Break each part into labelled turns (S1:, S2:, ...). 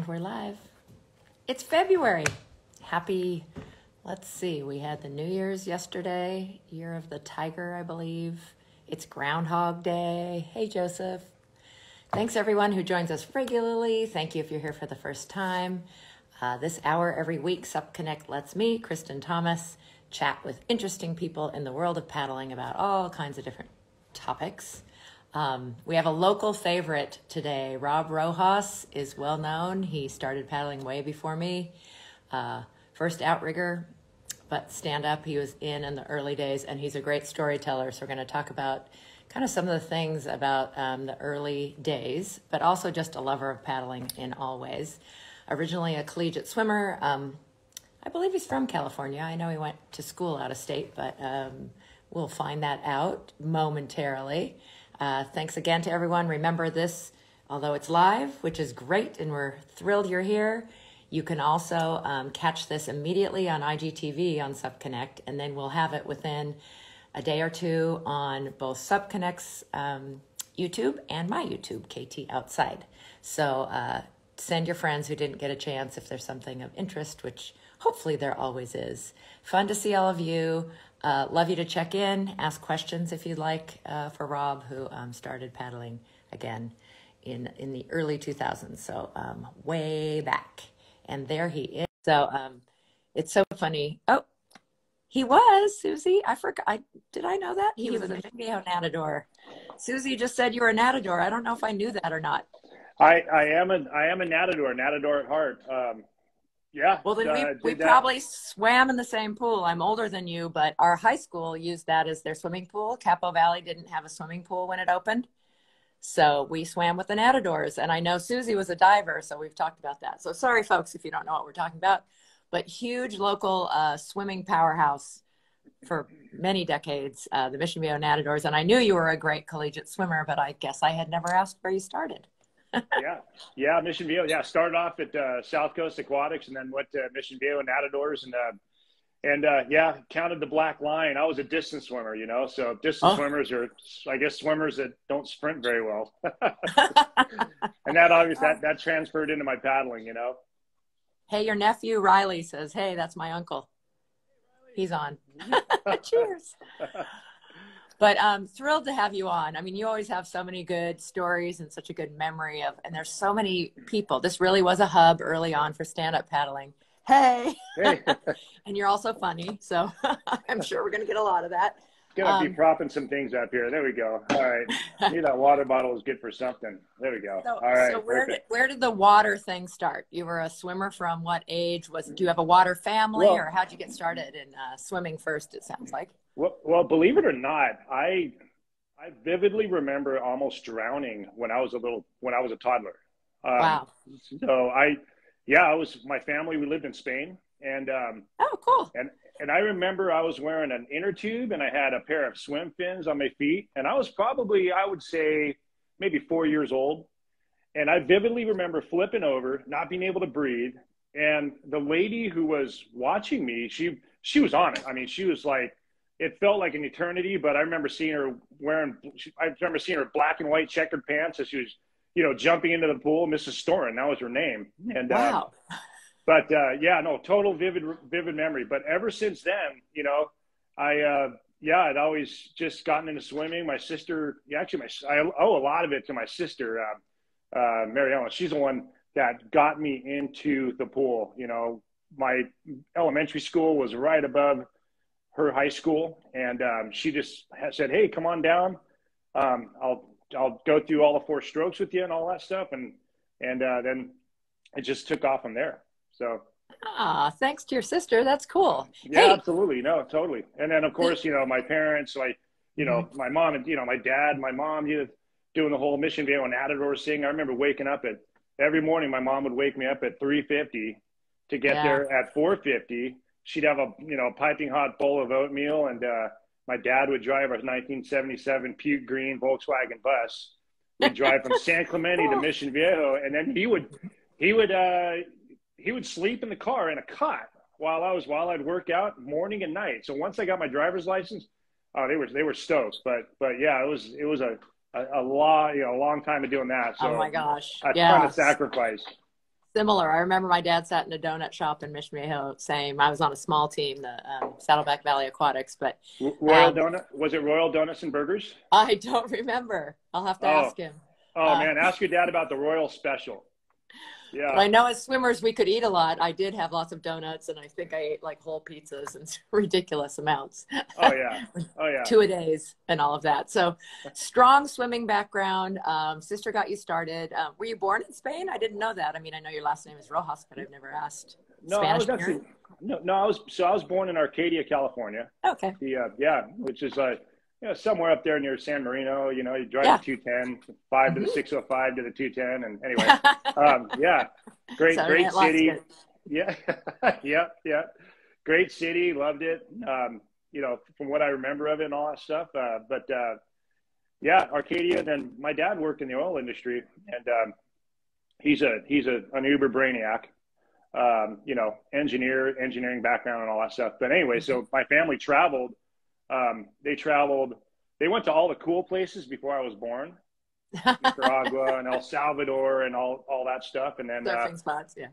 S1: We're live. It's February. Happy, let's see, we had the New Year's yesterday, Year of the Tiger, I believe. It's Groundhog Day. Hey, Joseph. Thanks, everyone who joins us regularly. Thank you if you're here for the first time. This hour every week, Supconnect lets me, Kristen Thomas, chat with interesting people in the world of paddling about all kinds of different topics. We have a local favorite today. Rob Rojas is well known. He started paddling way before me. First outrigger, but stand up he was in the early days, and he's a great storyteller. So we're going to talk about kind of some of the things about the early days, but also just a lover of paddling in all ways. Originally a collegiate swimmer. I believe he's from California. I know he went to school out of state, but we'll find that out momentarily. Thanks again to everyone. Remember this, although it's live, which is great, and we're thrilled you're here. You can also catch this immediately on IGTV on Supconnect, and then we'll have it within a day or two on both Supconnect's YouTube and my YouTube, KT Outside. So send your friends who didn't get a chance if there's something of interest, which hopefully there always is. Fun to see all of you. Love you to check in, ask questions if you'd like for Rob, who started paddling again in the early 2000s, so way back. And there he is. So it's so funny. Oh, he was, Susie. I forgot. Did I know that? He was a video Natador. Susie just said you were a Natador. I don't know if I knew that or not.
S2: I am a Natador at heart. Yeah.
S1: Well, then we probably swam in the same pool. I'm older than you, but our high school used that as their swimming pool. Capo Valley didn't have a swimming pool when it opened. So we swam with the Natadors. And I know Susie was a diver, so we've talked about that. So sorry, folks, if you don't know what we're talking about. But huge local swimming powerhouse for many decades, the Mission Viejo Natadors. And I knew you were a great collegiate swimmer, but I guess I had never asked where you started.
S2: Yeah, Mission Viejo. Yeah, started off at South Coast Aquatics, and then went to Mission Viejo Natadors, and counted the black line. I was a distance swimmer, so distance swimmers are, I guess, swimmers that don't sprint very well, and that obviously that transferred into my paddling,
S1: Hey, your nephew Riley says, "Hey, that's my uncle. He's on." Cheers. But I'm thrilled to have you on. I mean, you always have so many good stories and such a good memory and there's so many people. This really was a hub early on for stand-up paddling. Hey. And you're also funny, so I'm sure we're going to get a lot of that.
S2: Gonna be propping some things up here. There we go. All right. Need that water bottle is good for something. There we go. All right.
S1: So where did the water thing start? You were a swimmer from what age? Do you have a water family, or how'd you get started in swimming first, it sounds like?
S2: Well, believe it or not, I vividly remember almost drowning when I was a toddler.
S1: Wow.
S2: So my family, we lived in Spain, and
S1: oh, cool.
S2: And I remember I was wearing an inner tube, and I had a pair of swim fins on my feet, and I was probably, I would say, maybe 4 years old. And I vividly remember flipping over, not being able to breathe, and the lady who was watching me, she was on it. I mean, she was like, it felt like an eternity, but I remember seeing her black and white checkered pants as she was, jumping into the pool. Mrs. Storin, that was her name. And
S1: wow.
S2: Total vivid memory. But ever since then, I'd always just gotten into swimming. My sister, I owe a lot of it to my sister, Mary Ellen. She's the one that got me into the pool. My elementary school was right above her high school, and she just said, "Hey, come on down. I'll go through all the 4 strokes with you and all that stuff." And then it just took off from there. So.
S1: Thanks to your sister. That's cool.
S2: Yeah,
S1: hey.
S2: Absolutely. No, totally. And then of course, my parents, my mom and, my dad, my mom, doing the whole Mission Viejo and Natador thing. I remember waking up every morning, my mom would wake me up at 3:50 to get there at 4:50. She'd have a, piping hot bowl of oatmeal, and my dad would drive a 1977 puke green Volkswagen bus. We'd drive from San Clemente to Mission Viejo, and then he would sleep in the car in a cot while I'd work out morning and night. So once I got my driver's license, they were stoked. But yeah, it was a long time of doing that. So
S1: oh my gosh,
S2: a ton of sacrifice.
S1: similar. I remember my dad sat in a donut shop in Mission Viejo. Same. I was on a small team, the Saddleback Valley Aquatics, but
S2: Royal Donut, was it Royal Donuts and Burgers?
S1: I don't remember. I'll have to
S2: Oh,
S1: ask him.
S2: oh man, ask your dad about the Royal Special.
S1: But
S2: Yeah.
S1: I know as swimmers we could eat a lot. I did have lots of donuts, and I think I ate like whole pizzas in ridiculous amounts.
S2: Oh yeah. Oh yeah.
S1: 2 a days and all of that. So strong swimming background. Sister got you started. Were you born in Spain? I didn't know that. I mean, I know your last name is Rojas, but I've never asked.
S2: No, I
S1: Spanish
S2: was actually
S1: parent?
S2: no, I was born in Arcadia, California.
S1: Okay.
S2: Yeah, which is somewhere up there near San Marino. You know, you drive
S1: Yeah.
S2: the 210, 5 to the 605 to the 210, and anyway, yeah, great city. Yeah, yeah, great city. Loved it. From what I remember of it and all that stuff. Yeah, Arcadia. Then my dad worked in the oil industry, and he's an uber brainiac. Engineering background and all that stuff. But anyway, so my family traveled. They went to all the cool places before I was born, Nicaragua and El Salvador and all that stuff. And then
S1: Surfing spots, yeah.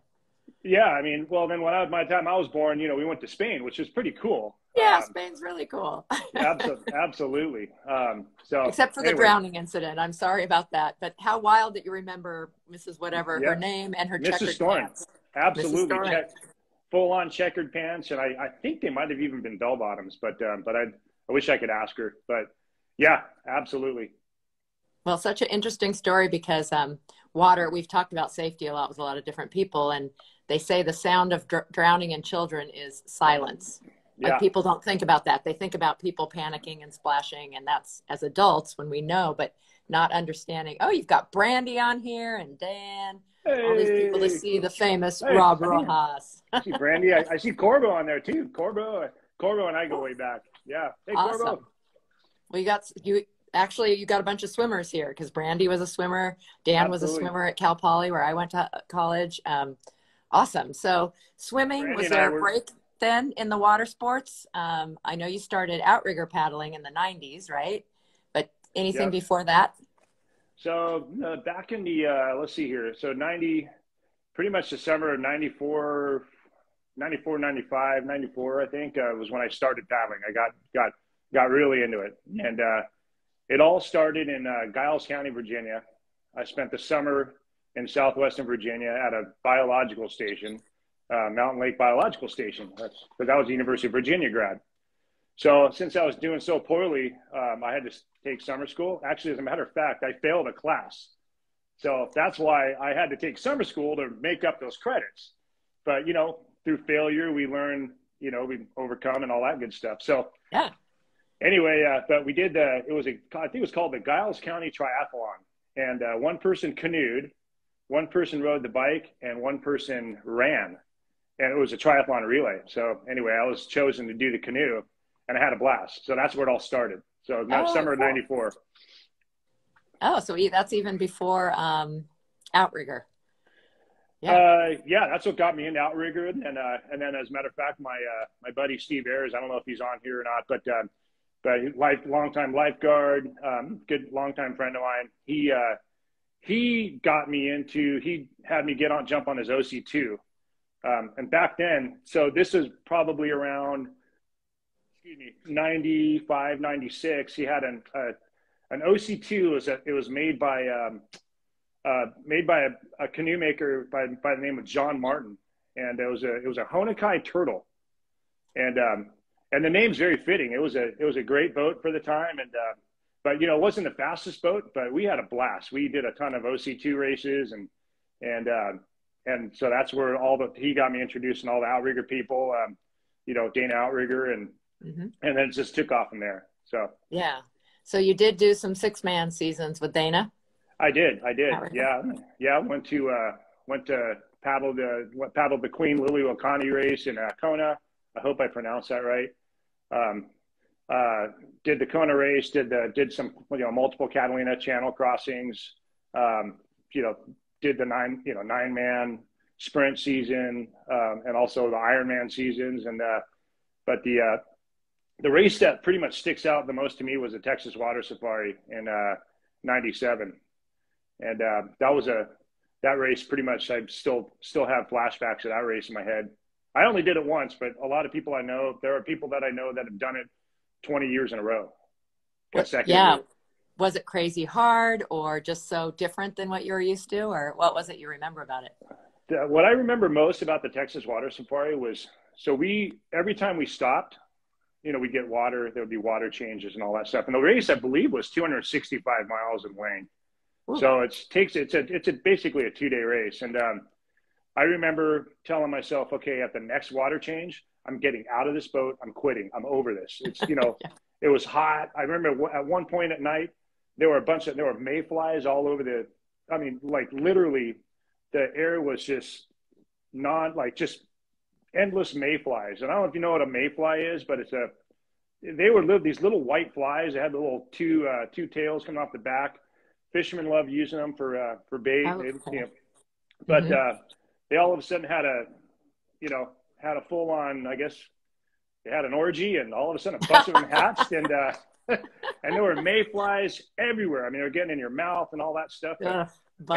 S2: Yeah, I mean, well, then by the time I was born, we went to Spain, which was pretty cool.
S1: Yeah, Spain's really cool.
S2: Absolutely.
S1: Except for the drowning incident. I'm sorry about that. But how wild that you remember Mrs. Whatever, her name and her checkered pants.
S2: Absolutely. Full-on checkered pants. And I think they might have even been bell-bottoms, but I wish I could ask her. But yeah, absolutely.
S1: Well, such an interesting story because water, we've talked about safety a lot with a lot of different people. And they say the sound of drowning in children is silence.
S2: Yeah.
S1: Like people don't think about that. They think about people panicking and splashing. And that's as adults when we know, but not understanding, oh, you've got Brandy on here and Dan.
S2: Hey.
S1: All these people to see the famous Rob Rojas.
S2: I see Brandy. I see Corbo on there too. Corbo and I go way back. Yeah. Hey,
S1: awesome.
S2: Corbo.
S1: Well, you got a bunch of swimmers here because Brandy was a swimmer. Dan was a swimmer at Cal Poly where I went to college. Awesome. So swimming,
S2: Brandy
S1: was there a break then in the water sports? I know you started outrigger paddling in the 90s, right? But anything before that?
S2: So back in the, let's see here. So pretty much the summer of 94, 95, 94, I think, was when I started paddling. I got really into it. And it all started in Giles County, Virginia. I spent the summer in southwestern Virginia at a biological station, Mountain Lake Biological Station. That was the University of Virginia grad. So since I was doing so poorly, I had to take summer school. Actually, as a matter of fact, I failed a class. So that's why I had to take summer school to make up those credits. But, through failure, we learn, we overcome and all that good stuff. So
S1: yeah.
S2: Anyway, but we did I think it was called the Giles County Triathlon. And one person canoed, one person rode the bike, and one person ran. And it was a triathlon relay. So anyway, I was chosen to do the canoe. And I had a blast. So that's where it all started. So summer of 94.
S1: Oh, so that's even before outrigger.
S2: Yeah. That's what got me into outrigger. And then as a matter of fact, my buddy Steve Ayers, I don't know if he's on here or not, but longtime lifeguard, good longtime friend of mine. He got me he had me jump on his OC2. And back then, so this is probably around 95, 96, he had an OC2. It was made by a canoe maker by the name of John Martin, and it was a Honakai turtle, and the name's very fitting. It was a great boat for the time, but it wasn't the fastest boat, but we had a blast. We did a ton of OC2 races, and so that's where he got me introduced and all the outrigger people, Dana Outrigger and. Mm-hmm. And then it just took off from there. So yeah.
S1: So you did do some 6-man seasons with Dana?
S2: I did. Yeah. Went to paddle the Queen Lily Wakani race in Kona. I hope I pronounced that right. Did the Kona race. Did some multiple Catalina Channel crossings. Did the 9-man sprint season and also the Ironman seasons but the race that pretty much sticks out the most to me was the Texas Water Safari in 97. And that that race pretty much, I still have flashbacks of that race in my head. I only did it once, but a lot of people I know, there are people that I know that have done it 20 years in a row
S1: Yeah.
S2: consecutively.
S1: Was it crazy hard or just so different than what you were used to? Or what was it you remember about it?
S2: What I remember most about the Texas water safari was, so every time we stopped, we get water, there would be water changes and all that stuff. And the race, I believe, was 265 miles in length.
S1: Ooh.
S2: So it's basically a 2-day race. And I remember telling myself, okay, at the next water change, I'm getting out of this boat. I'm quitting. I'm over this.
S1: Yeah.
S2: It was hot. I remember at one point at night, there were mayflies all over I mean, like literally the air was just just endless mayflies. And I don't know if you know what a mayfly is, but they were these little white flies. They had the little two tails coming off the back. Fishermen love using them for bait.
S1: Oh, cool.
S2: But
S1: Hmm.
S2: they all of a sudden had a full on, I guess they had an orgy, and all of a sudden a bunch of them hatched, and and there were mayflies everywhere. I mean, they were getting in your mouth and all that stuff. But
S1: Ugh,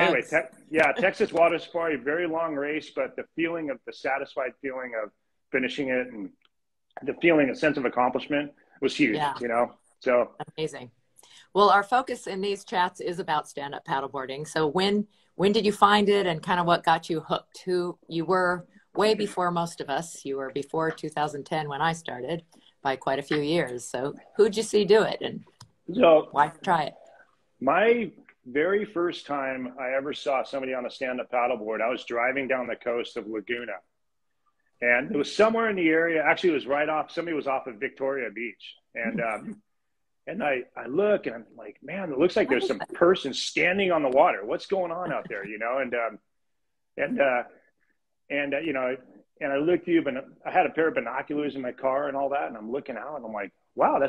S2: anyway,
S1: bugs.
S2: Texas Water Safari, very long race, but the satisfied feeling of finishing it and the feeling, a sense of accomplishment was huge,
S1: Yeah,
S2: So
S1: amazing. Well, our focus in these chats is about stand-up paddleboarding. So when did you find it and kind of what got you hooked? Who you were way before most of us. You were before 2010 when I started by quite a few years. So who'd you see do it and
S2: so
S1: why try it?
S2: my very first time I ever saw somebody on a stand-up paddleboard, I was driving down the coast of Laguna, and it was somewhere in the area. Actually, it was somebody was off of Victoria Beach, and I look and I'm like, man, it looks like
S1: What
S2: there's
S1: is
S2: some
S1: that?
S2: person standing on the water. What's going on out there, And and I looked you, but I had a pair of binoculars in my car and all that, and I'm looking out and I'm like, wow,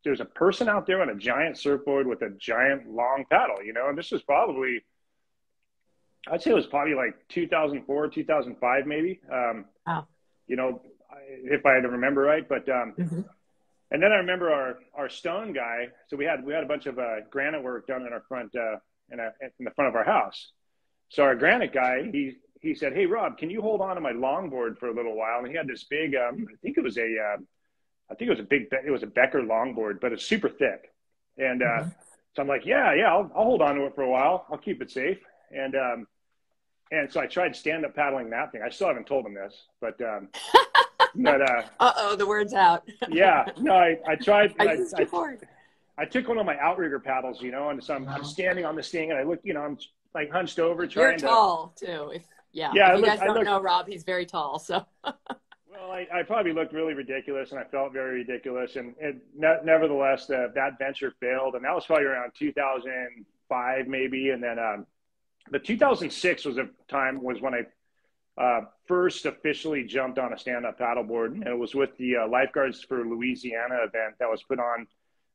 S2: there's a person out there on a giant surfboard with a giant long paddle, and this was probably, I'd say it was probably like 2004, 2005, maybe,
S1: Oh.
S2: you know, if I remember right. But
S1: Hmm.
S2: and then I remember our stone guy. So we had a bunch of granite work done in our front in the front of our house. So our granite guy, he said, "Hey Rob, can you hold on to my longboard for a little while?" And he had this big, it was a Becker longboard, but it's super thick. And
S1: Hmm.
S2: so I'm like, yeah, I'll hold on to it for a while. I'll keep it safe. And so I tried stand up paddling that thing. I still haven't told him this, but
S1: Uh-oh, the word's out.
S2: yeah, no, I tried.
S1: I used your board.
S2: I took one of my outrigger paddles, and so I'm standing on this thing, and I look, I'm like hunched over
S1: You're
S2: trying to.
S1: tall too.
S2: Yeah,
S1: If you guys don't know Rob, he's very tall. So
S2: Well, I probably looked really ridiculous, and I felt very ridiculous, and nevertheless, that venture failed, and that was probably around 2005, maybe, and then the 2006 was when I first officially jumped on a stand-up paddleboard, and it was with the Lifeguards for Louisiana event that was put on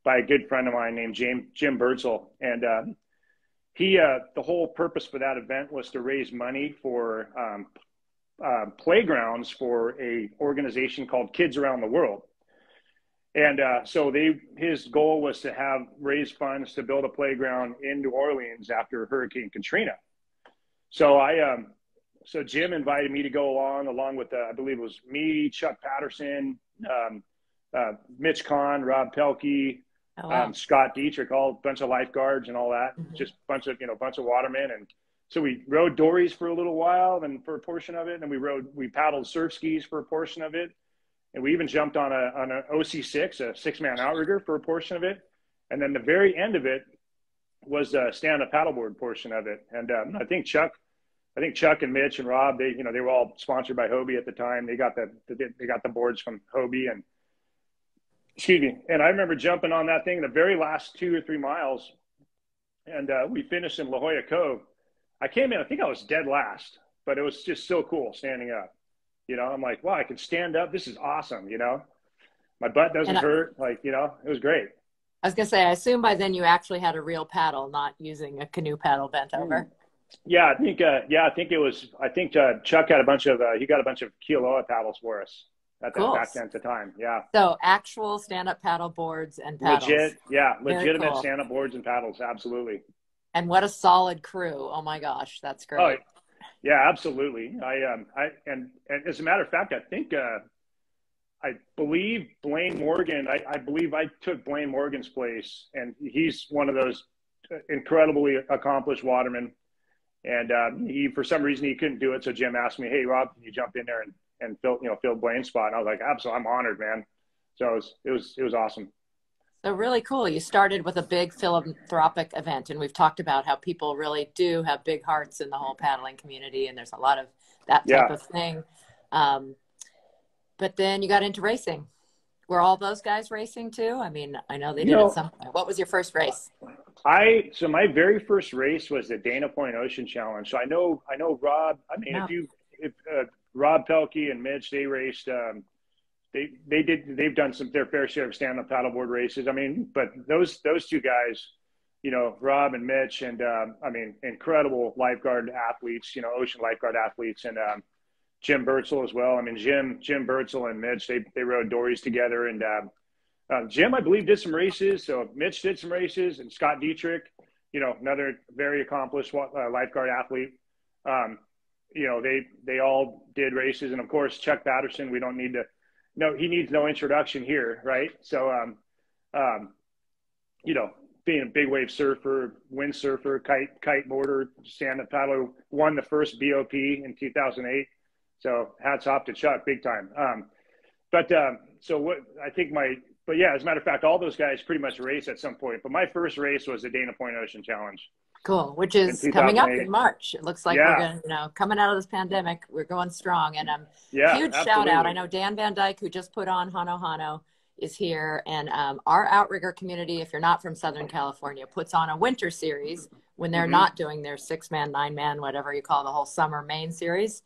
S2: by a good friend of mine named Jim Birdsell, and the whole purpose for that event was to raise money for playgrounds for a organization called Kids Around the World. And so his goal was to raise funds to build a playground in New Orleans after Hurricane Katrina. So so Jim invited me to go along with I believe it was me, Chuck Patterson, Mitch Kahn, Rob Pelkey,
S1: oh wow.
S2: Scott Dietrich, all a bunch of lifeguards and all that,
S1: Hmm.
S2: just bunch of watermen. And so we rode dories for a little while, and for a portion of it, and we paddled surf skis for a portion of it, and we even jumped on an OC6, a 6-man outrigger, for a portion of it, and then the very end of it was a stand-up paddleboard portion of it. And I think Chuck and Mitch and Rob, they were all sponsored by Hobie at the time. They got the boards from Hobie, and excuse me. And I remember jumping on that thing the very last 2 or 3 miles, and we finished in La Jolla Cove. I came in, I think I was dead last, but it was just so cool standing up. I'm like, wow, I can stand up. This is awesome. My butt doesn't
S1: And
S2: hurt. Like, it was great.
S1: I was gonna say, I assume by then you actually had a real paddle, not using a canoe paddle bent over.
S2: Yeah, I think it was. I think Chuck had he got a bunch of Kealoha paddles for us
S1: Cool.
S2: back then at the time. Yeah,
S1: So actual stand-up paddle boards and paddles.
S2: legit. Yeah,
S1: Very
S2: legitimate
S1: cool.
S2: stand-up boards and paddles. Absolutely.
S1: And what a solid crew. Oh my gosh, that's
S2: Oh,
S1: great.
S2: yeah, absolutely. And as a matter of fact, I believe Blaine Morgan. I believe I took Blaine Morgan's place, and he's one of those incredibly accomplished watermen. And he, for some reason, he couldn't do it. So Jim asked me, "Hey, Rob, can you jump in there and fill Blaine's spot?" And I was like, "Absolutely, I'm honored, man." So it was awesome.
S1: So really cool. You started with a big philanthropic event, and we've talked about how people really do have big hearts in the whole paddling community, and there's a lot of that type
S2: Yeah.
S1: of thing. Um, but then you got into racing. Were all those guys racing too? I mean, I know they
S2: You
S1: did at
S2: know,
S1: some point. What was your first race?
S2: so my very first race was the Dana Point Ocean Challenge. So I know Rob. I mean,
S1: No.
S2: if Rob Pelkey and Mitch, they raced. They've done their fair share of stand up paddleboard races. I mean, but those two guys, Rob and Mitch, and I mean, incredible lifeguard athletes. Ocean lifeguard athletes, and Jim Burtzel as well. I mean, Jim Burtzel and Mitch, they rode dories together, and Jim, I believe, did some races. So Mitch did some races, and Scott Dietrich, another very accomplished lifeguard athlete. Um, they all did races, and of course Chuck Patterson. We don't need to. No, he needs no introduction here, right? So, um, you know, being a big wave surfer, windsurfer, kiteboarder, stand-up paddler, won the first BOP in 2008. So hats off to Chuck, big time. So what I think but yeah, as a matter of fact, all those guys pretty much race at some point. But my first race was the Dana Point Ocean Challenge
S1: Cool, which
S2: in
S1: is coming up
S2: 2008.
S1: in March. It looks like we're
S2: Yeah,
S1: going to, coming out of this pandemic, we're going strong. And
S2: yeah,
S1: huge shout out. I
S2: absolutely.
S1: know Dan Van Dyke, who just put on Hano Hano, is here. And our outrigger community, if you're not from Southern California, puts on a winter series when they're
S2: Hmm.
S1: not doing their 6-man, 9-man, whatever you call the whole summer main series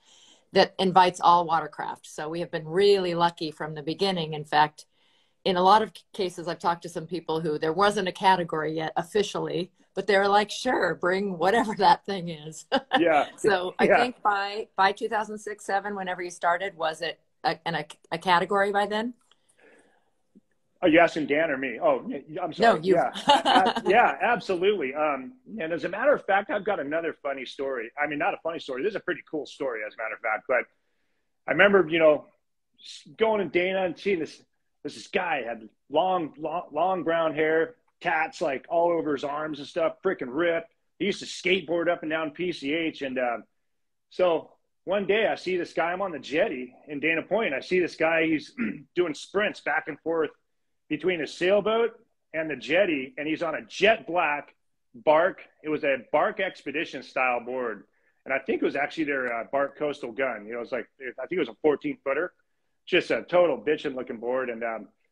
S1: that invites all watercraft. So we have been really lucky from the beginning. In fact, in a lot of cases, I've talked to some people who there wasn't a category yet officially, but they were like, sure, bring whatever that thing is.
S2: Yeah,
S1: So I
S2: yeah.
S1: think by 2006, 7, whenever you started, was it a category by then?
S2: Oh, you asking Dan or me? Oh, I'm
S1: No,
S2: sorry.
S1: you.
S2: Yeah, yeah, absolutely. And as a matter of fact, I've got another funny story. I mean, not a funny story. This is a pretty cool story, as a matter of fact. But I remember, going to Dana and seeing this guy had long brown hair, tats like all over his arms and stuff, freaking ripped. He used to skateboard up and down PCH, and so one day I see this guy. I'm on the jetty in Dana Point. I see this guy. He's doing sprints back and forth between his sailboat and the jetty, and he's on a jet black Bark. It was a Bark Expedition style board, and I think it was actually their Bark Coastal Gun. It was like, I think it was a 14-footer, just a total bitchin' looking board. And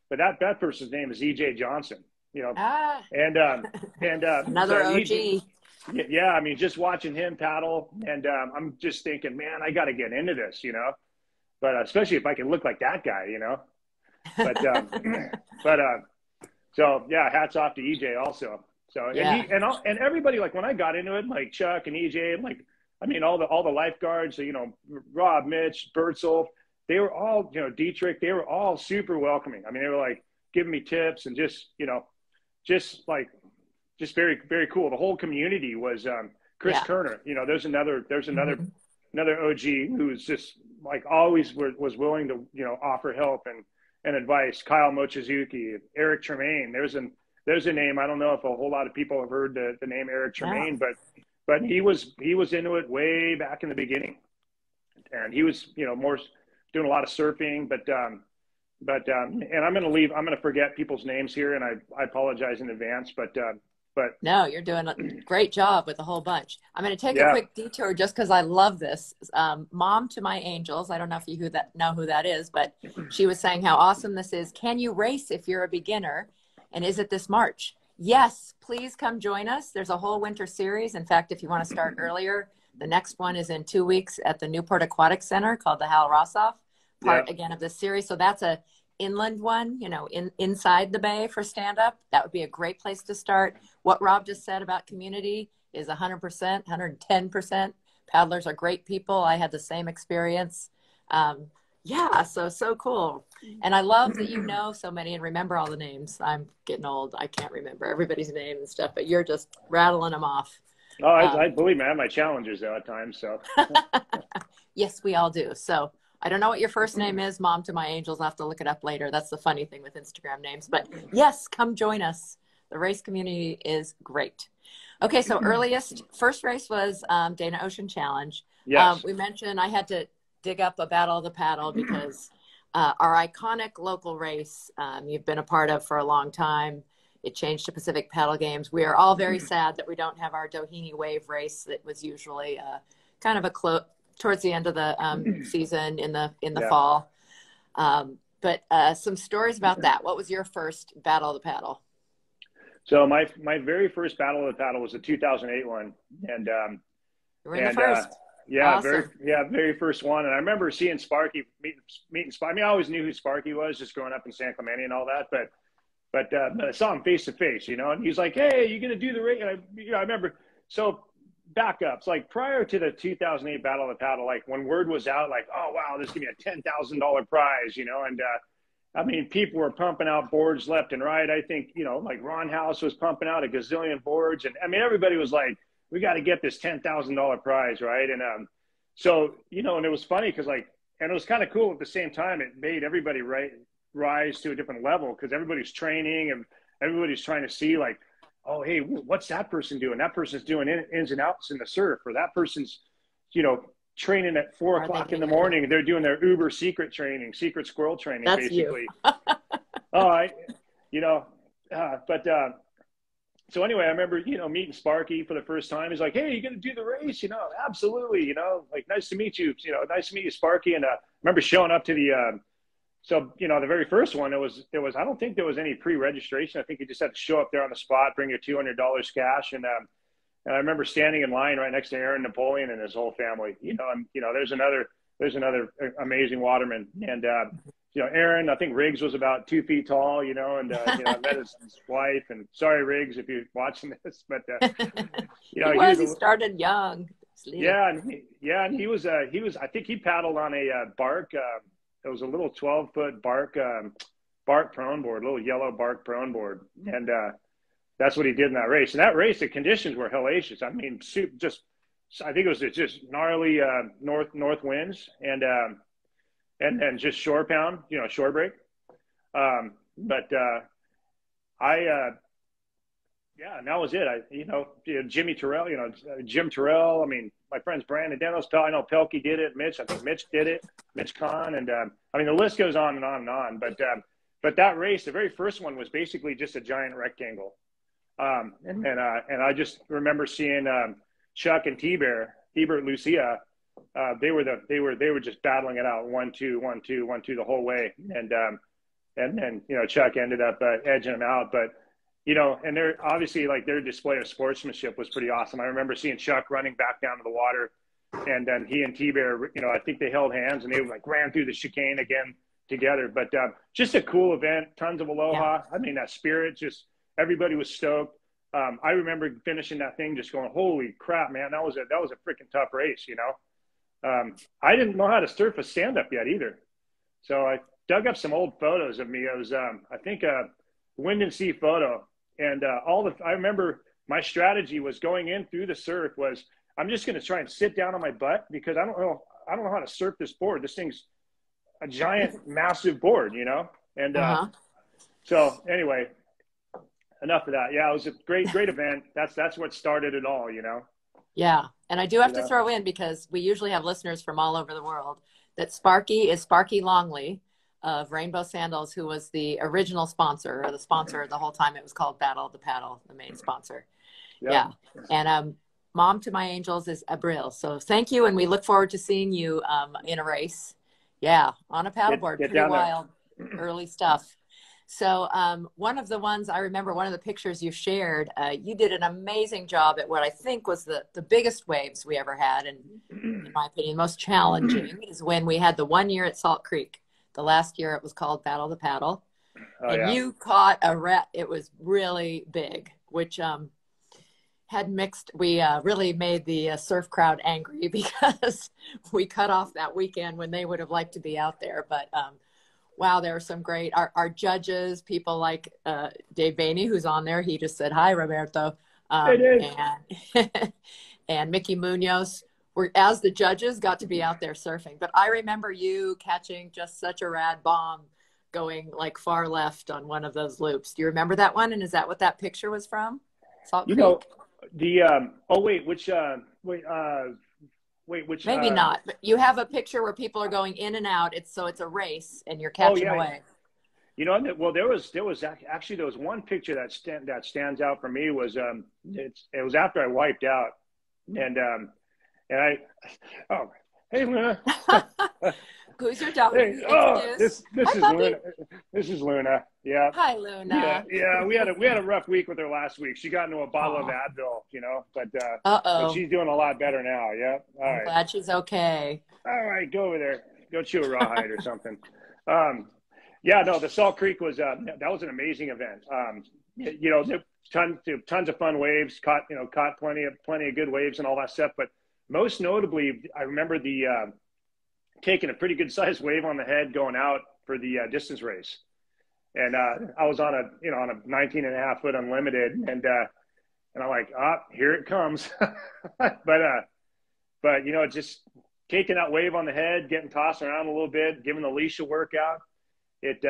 S2: but that person's name is EJ Johnson.
S1: Ah,
S2: And
S1: another
S2: so EJ,
S1: OG.
S2: yeah, I mean, just watching him paddle, and I'm just thinking, man, I got to get into this, but especially if I can look like that guy. But but so yeah, hats off to EJ also. So and
S1: Yeah.
S2: and everybody, like when I got into it, like Chuck and EJ, and like I mean all the lifeguards, so, Rob, Mitch, Bertzel, they were all, Dietrich, they were all super welcoming. I mean, they were like giving me tips and just like just very very cool. The whole community was Chris
S1: Yeah.
S2: Kerner. There's another
S1: Mhm.
S2: another OG who's just like always was willing to offer help and advice. Kyle Mochizuki, Eric Tremaine. There's a name. I don't know if a whole lot of people have heard the name Eric
S1: No.
S2: Tremaine, but he was into it way back in the beginning, and he was more doing a lot of surfing. And I'm going to forget people's names here, and I apologize in advance. But
S1: No, you're doing a great job with a whole bunch. I'm going to take a
S2: yeah,
S1: quick detour just because I love this. Mom to my angels. I don't know if know who that is, but she was saying how awesome this is. Can you race if you're a beginner? And is it this March? Yes, please come join us. There's a whole winter series. In fact, if you want to start earlier, the next one is in 2 weeks at the Newport Aquatic Center called the Hal Rossoff,
S2: yeah,
S1: part again of this series. So that's a inland one, inside the bay for stand up. That would be a great place to start. What Rob just said about community is 100%, 110%. Paddlers are great people. I had the same experience. Yeah, so cool. And I love that you know so many and remember all the names. I'm getting old. I can't remember everybody's name and stuff, but you're just rattling them off.
S2: Oh, I believe me, I have my challenges though at times. So
S1: Yes, we all do. So I don't know what your first name is, Mom to my angels. I'll have to look it up later. That's the funny thing with Instagram names. But yes, come join us. The race community is great. Okay, so first race was Dana Ocean Challenge.
S2: yes,
S1: We mentioned I had to dig up a Battle of the Paddle because our iconic local race you've been a part of for a long time. It changed to Pacific Paddle Games. We are all very sad that we don't have our Doheny Wave race that was usually kind of towards the end of the season in the
S2: yeah.
S1: fall. But some stories about that. What was your first Battle of the Paddle?
S2: So my very first Battle of the Paddle was the 2008 one, and
S1: You were in the first.
S2: yeah,
S1: Awesome.
S2: very first one. And I remember seeing Sparky meeting Sparky. I mean, I always knew who Sparky was, just growing up in San Clemente and all that. But I saw him face to face, you know, and he's like, "Hey, you gonna do the race?" I remember. So backups, like prior to the 2008 Battle of the Paddle, like when word was out, like, "Oh wow, this is gonna be a $10,000 prize," you know, and I mean, people were pumping out boards left and right. I think, you know, like Ron House was pumping out a gazillion boards. And I mean, everybody was like, we got to get this $10,000 prize. Right. And so, you know, and it was funny because like, and it was kind of cool at the same time. It made everybody rise to a different level because everybody's training and everybody's trying to see like, oh, hey, what's that person doing? That person's doing ins and outs in the surf, or that person's, you know, training at 4 o'clock in the morning. They're doing their Uber secret training, secret squirrel training,
S1: That's
S2: basically.
S1: You.
S2: Oh, you know, so anyway, I remember, you know, meeting Sparky for the first time. He's like, "Hey, you going to do the race?" You know, absolutely. You know, like, nice to meet you. You know, nice to meet you, Sparky. And I remember showing up to the, so, you know, the very first one, I don't think there was any pre-registration. I think you just had to show up there on the spot, bring your $200 cash. And I remember standing in line right next to Aaron Napoleon and his whole family. You know, and you know, there's another amazing waterman, and you know, Aaron. I think Riggs was about 2 feet tall. You know, and you know, I met his wife. And sorry, Riggs, if you're watching this, but you know,
S1: he started young.
S2: Yeah, and he was. I think he paddled on a bark. It was a little 12-foot bark prone board, a little yellow bark prone board, and that's what he did in that race. And that race, the conditions were hellacious. I mean, I think it was just gnarly north winds and just shore pound, you know, shore break. But yeah, and that was it. You know, Jimmy Terrell, you know, Jim Terrell. I mean, my friends Brandon Dennis, I know Pelkey did it. I think Mitch did it. Mitch Kahn, and I mean, the list goes on and on and on. But that race, the very first one, was basically just a giant rectangle. And I just remember seeing Chuck and Hebert Lucia. They were just battling it out 1-2, 1-2, 1-2 the whole way, and then you know, Chuck ended up edging them out. But you know, and they're obviously, like, their display of sportsmanship was pretty awesome. I remember seeing Chuck running back down to the water, and then he and T-Bear, you know, I think they held hands and they like ran through the chicane again together. But just a cool event, tons of aloha. Yeah. I mean, that spirit, just everybody was stoked. I remember finishing that thing just going, holy crap, man, that was a freaking tough race, you know. I didn't know how to surf a stand-up yet either. So I dug up some old photos of me. It was, I think, wind and sea photo. And I remember my strategy was going in through the surf was, I'm just going to try and sit down on my butt because I don't know how to surf this board. This thing's a giant, massive board, you know? And so anyway, enough of that. Yeah, it was a great event. That's what started it all, you know?
S1: Yeah. And I do have to throw in, because we usually have listeners from all over the world, that Sparky is Sparky Longley of Rainbow Sandals, who was the original sponsor, or the sponsor the whole time it was called Battle of the Paddle, the main sponsor. Yeah. And Mom to my angels is Abril. So thank you. And we look forward to seeing you in a race. Yeah. On a paddleboard. Pretty wild, early stuff. So one of the ones I remember, one of the pictures you shared, you did an amazing job at what I think was the biggest waves we ever had. And in my opinion, most challenging is when we had the 1 year at Salt Creek. The last year it was called Battle of the Paddle. You caught a rat. It was really big, which had mixed. We really made the surf crowd angry because we cut off that weekend when they would have liked to be out there. But wow, there were some great, our judges, people like Dave Bainey, who's on there. He just said, "Hi, Roberto."
S2: It is.
S1: And and Mickey Munoz were, as the judges, got to be out there surfing. But I remember you catching just such a rad bomb going like far left on one of those loops. Do you remember that one? And is that what that picture was from? Salt
S2: You
S1: Creek?
S2: know, the oh wait, which
S1: Maybe not. But you have a picture where people are going in and out. It's a race and you're
S2: oh
S1: catching
S2: yeah,
S1: away.
S2: you know, well actually there was one picture that stands out for me was it was after I wiped out and I oh hey Luna.
S1: Who's your dog?
S2: Hey, oh,
S1: Introduce.
S2: this
S1: Hi,
S2: is
S1: puppy.
S2: Luna. This is Luna. Yeah,
S1: Hi,
S2: yeah,
S1: Luna.
S2: yeah. We had a rough week with her last week. She got into a bottle of
S1: Aw.
S2: Advil, you know, but
S1: Uh-oh.
S2: she's doing a lot better now. Yeah. All
S1: I'm
S2: right.
S1: glad she's okay.
S2: All right. Go over there. Go chew a rawhide or something. Um, yeah. No, the Salt Creek was that was an amazing event. You know, tons of fun waves. Caught plenty of good waves and all that stuff. But most notably, I remember the taking a pretty good sized wave on the head going out for the distance race. And I was on a 19 and a half foot unlimited and I'm like, here it comes. but you know, just taking that wave on the head, getting tossed around a little bit, giving the leash a workout. It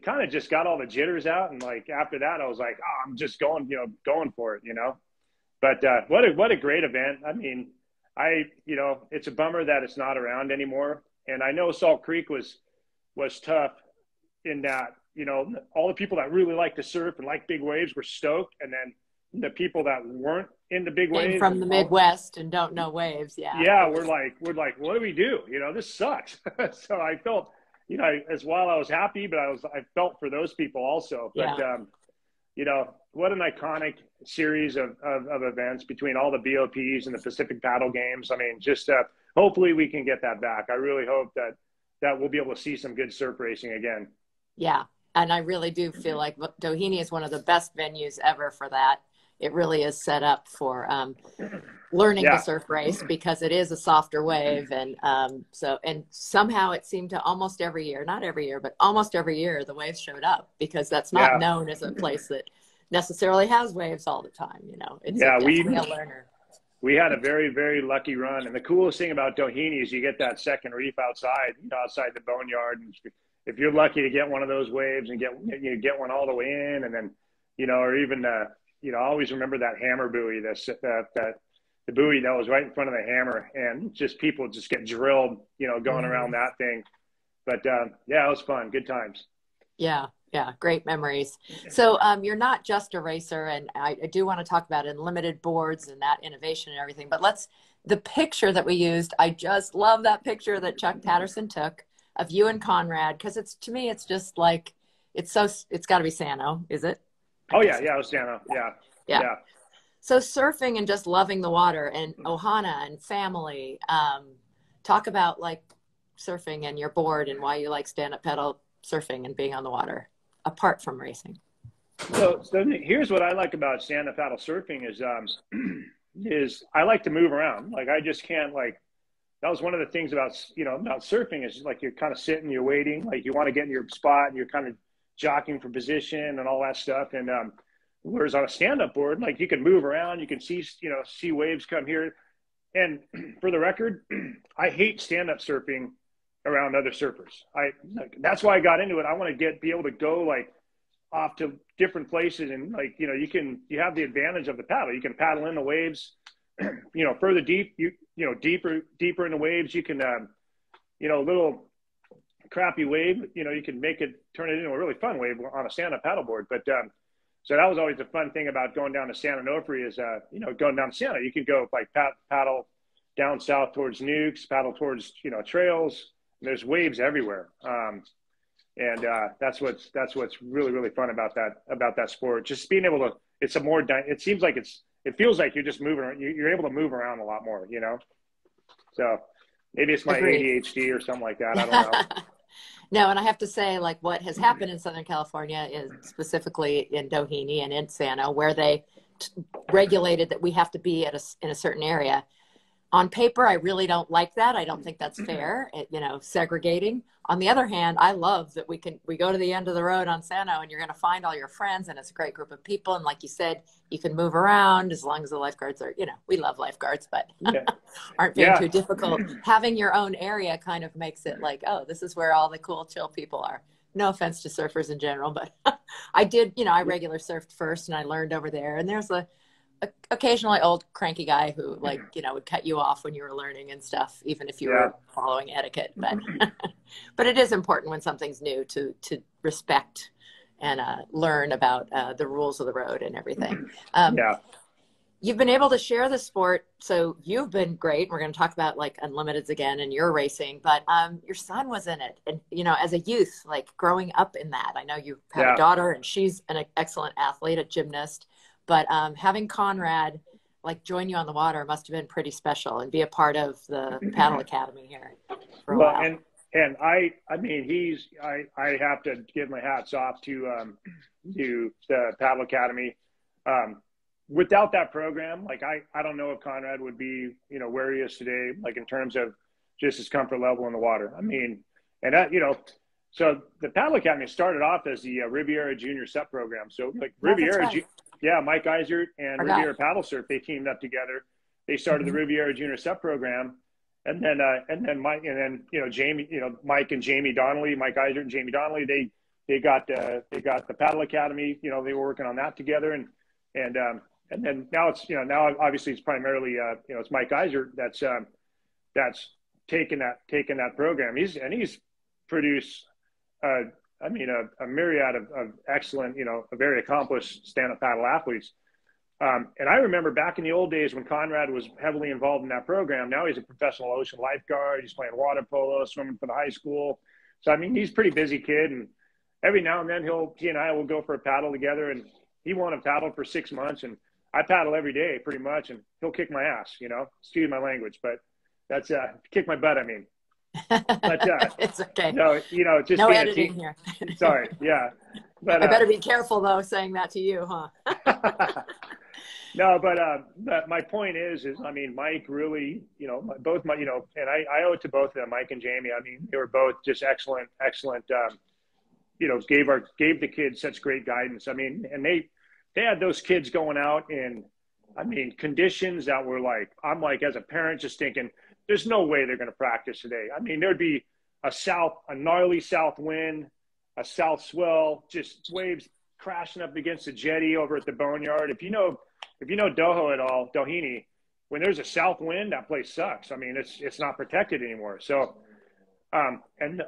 S2: kind of just got all the jitters out. And like, after that, I was like, I'm just going for it, you know? But what a great event. I mean, it's a bummer that it's not around anymore. And I know Salt Creek was tough in that, you know, all the people that really like to surf and like big waves were stoked. And then the people that weren't into big
S1: Came
S2: waves
S1: from
S2: and
S1: the Midwest and don't know waves. Yeah.
S2: yeah, we're like, what do we do? You know, this sucks. So I felt, you know, as while I was happy, but I felt for those people also. But,
S1: Yeah.
S2: you know, what an iconic series of events between all the BOPs and the Pacific Paddle Games. I mean, just hopefully we can get that back. I really hope that we'll be able to see some good surf racing again.
S1: Yeah. And I really do feel like Doheny is one of the best venues ever for that. It really is set up for learning
S2: Yeah.
S1: to surf race because it is a softer wave. And and somehow it seemed to almost every year, not every year, but almost every year, the waves showed up because that's not
S2: Yeah.
S1: known as a place that necessarily has waves all the time. You know, it's
S2: Yeah,
S1: definitely a learner.
S2: we had a very, very lucky run. And the coolest thing about Doheny is you get that second reef outside, you know, outside the boneyard. And if you're lucky to get one of those waves and get one all the way in, and then, you know, or even, you know, I always remember that hammer buoy, the buoy that was right in front of the hammer, and just people just get drilled, you know, going around that thing. But yeah, it was fun. Good times.
S1: Yeah, yeah, great memories. So you're not just a racer, and I do want to talk about unlimited boards and that innovation and everything, but the picture that we used, I just love that picture that Chuck Patterson took of you and Conrad, because to me, it's just like, it's got to be Sano, is it?
S2: Oh yeah, yeah, it was Santa. Yeah,
S1: Yeah.
S2: yeah.
S1: So surfing and just loving the water and Ohana and family, talk about like surfing and your board and why you like stand-up pedal surfing and being on the water apart from racing.
S2: So here's what I like about stand-up paddle surfing is I like to move around. Like I just can't like. That was one of the things about surfing is like you're kind of sitting, you're waiting, like you want to get in your spot and you're kind of jockeying for position and all that stuff. And whereas on a stand-up board, like you can move around, you can see waves come here. And for the record, I hate stand-up surfing around other surfers. That's why I got into it. I want to be able to go like off to different places and like, you know, you have the advantage of the paddle. You can paddle in the waves, you know, further deep, deeper in the waves. You can, you know, a little crappy wave, you know, you can turn it into a really fun wave on a stand-up paddleboard. But so that was always the fun thing about going down to Santa Onofre is, you know, going down to Santa, you can go like paddle down south towards Nukes, paddle towards, you know, trails. There's waves everywhere. And that's what's really, really fun about that sport. Just being able to, it feels like you're just moving, you're able to move around a lot more, you know? So maybe it's my
S1: Agreed.
S2: ADHD or something like that. I don't know.
S1: No, and I have to say, like, what has happened in Southern California is specifically in Doheny and in Sano, where they regulated that we have to be in a certain area. on paper, I really don't like that. I don't think that's fair, you know, segregating. On the other hand, I love that we go to the end of the road on Sano and you're going to find all your friends and it's a great group of people. And like you said, you can move around as long as the lifeguards are, you know, we love lifeguards, but
S2: Yeah.
S1: aren't being too difficult. Having your own area kind of makes it like, oh, this is where all the cool, chill people are. No offense to surfers in general, but I did, you know, I regular surfed first and I learned over there. And there's a occasionally old cranky guy who, like, you know, would cut you off when you were learning and stuff, even if you were following etiquette. But but it is important when something's new to respect and learn about the rules of the road and everything. You've been able to share the sport, so you've been great. We're going to talk about like unlimiteds again and your racing, but your son was in it, and you know, as a youth, like growing up in that. I know you have a daughter, and she's an excellent athlete, a gymnast. But having Conrad like join you on the water must have been pretty special, and be a part of the paddle academy here for a while.
S2: And I mean, I have to give my hats off to the paddle academy. Without that program, like I don't know if Conrad would be, you know, where he is today, like in terms of just his comfort level in the water. I mean, and that, you know, so the paddle academy started off as the Riviera Junior Set program. So like Riviera, Mike Eisert and Riviera Paddle Surf, they teamed up together. They started the Riviera Junior Set program, and then Mike, and then, you know, Jamie, you know, Mike and Jamie Donnelly, Mike Eisert and Jamie Donnelly, they got the paddle academy. You know, they were working on that together, and then now it's, you know, now obviously it's primarily you know, it's Mike Eisert that's taken that program. He's produced I mean, a myriad of excellent, you know, a very accomplished stand-up paddle athletes. And I remember back in the old days when Conrad was heavily involved in that program. Now he's a professional ocean lifeguard. He's playing water polo, swimming for the high school. So, I mean, he's a pretty busy kid. And every now and then he and I will go for a paddle together. And he won't have paddled for 6 months. And I paddle every day pretty much. And he'll kick my ass, you know, excuse my language, but that's kick my butt, I mean. But
S1: it's okay.
S2: No, you know, just
S1: no editing here.
S2: Sorry, yeah. But
S1: I better be careful though saying that to you, huh?
S2: No, but my point is I mean, Mike really, you know, both my, you know, and I owe it to both of them, Mike and Jamie. I mean, they were both just excellent, you know, gave the kids such great guidance. I mean, and they had those kids going out in, I mean, conditions that were like, I'm like, as a parent, just thinking, there's no way they're going to practice today. I mean, there'd be a gnarly south wind, a south swell, just waves crashing up against the jetty over at the boneyard. If you know Doho at all, Doheny, when there's a south wind, that place sucks. I mean, it's not protected anymore. So, and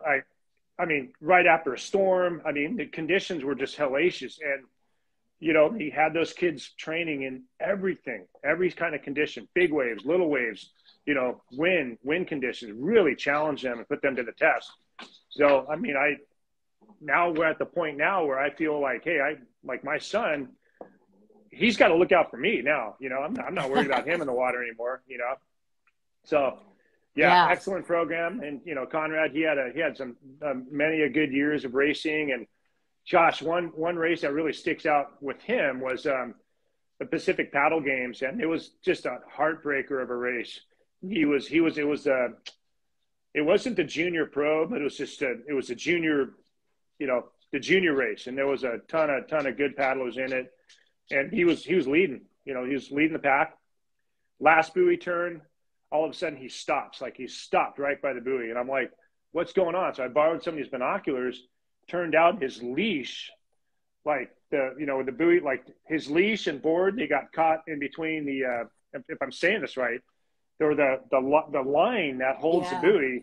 S2: I mean, right after a storm, I mean, the conditions were just hellacious. And, you know, he had those kids training in everything, every kind of condition, big waves, little waves, you know, wind conditions, really challenge them and put them to the test. So, I mean, now we're at the point now where I feel like, hey, like my son, he's got to look out for me now. You know, I'm not worried about him in the water anymore, you know? So yeah. Excellent program. And, you know, Conrad, he had some, many a good years of racing. And Josh, one race that really sticks out with him was the Pacific Paddle Games. And it was just a heartbreaker of a race. It wasn't the junior pro, but it was a junior, you know, the junior race. And there was a ton of good paddlers in it. And he was leading, you know, he was leading the pack. Last buoy turn, all of a sudden he stops, like he stopped right by the buoy. And I'm like, what's going on? So I borrowed some of these binoculars. Turned out his leash, like the buoy, like his leash and board, they got caught in between the, if I'm saying this right, there were the line that holds the buoy,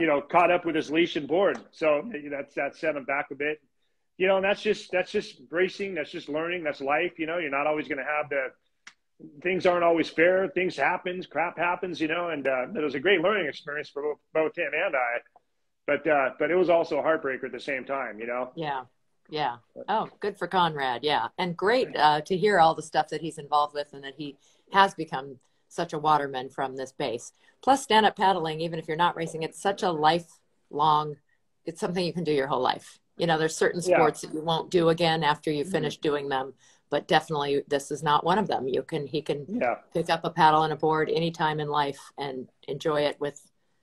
S2: you know, caught up with his leash and board. So that set him back a bit. You know, and that's just racing. That's just learning. That's life. You know, you're not always going to have things aren't always fair. Things happens, crap happens, you know, and it was a great learning experience for both him and I, but it was also a heartbreaker at the same time, you know?
S1: Yeah. Yeah. Oh, good for Conrad. Yeah. And great to hear all the stuff that he's involved with and that he has become such a waterman from this base. Plus stand-up paddling, even if you're not racing, it's such a lifelong, it's something you can do your whole life. You know, there's certain sports that you won't do again after you finish doing them. but definitely this is not one of them. He can
S2: Yeah.
S1: pick up a paddle and a board anytime in life and enjoy it with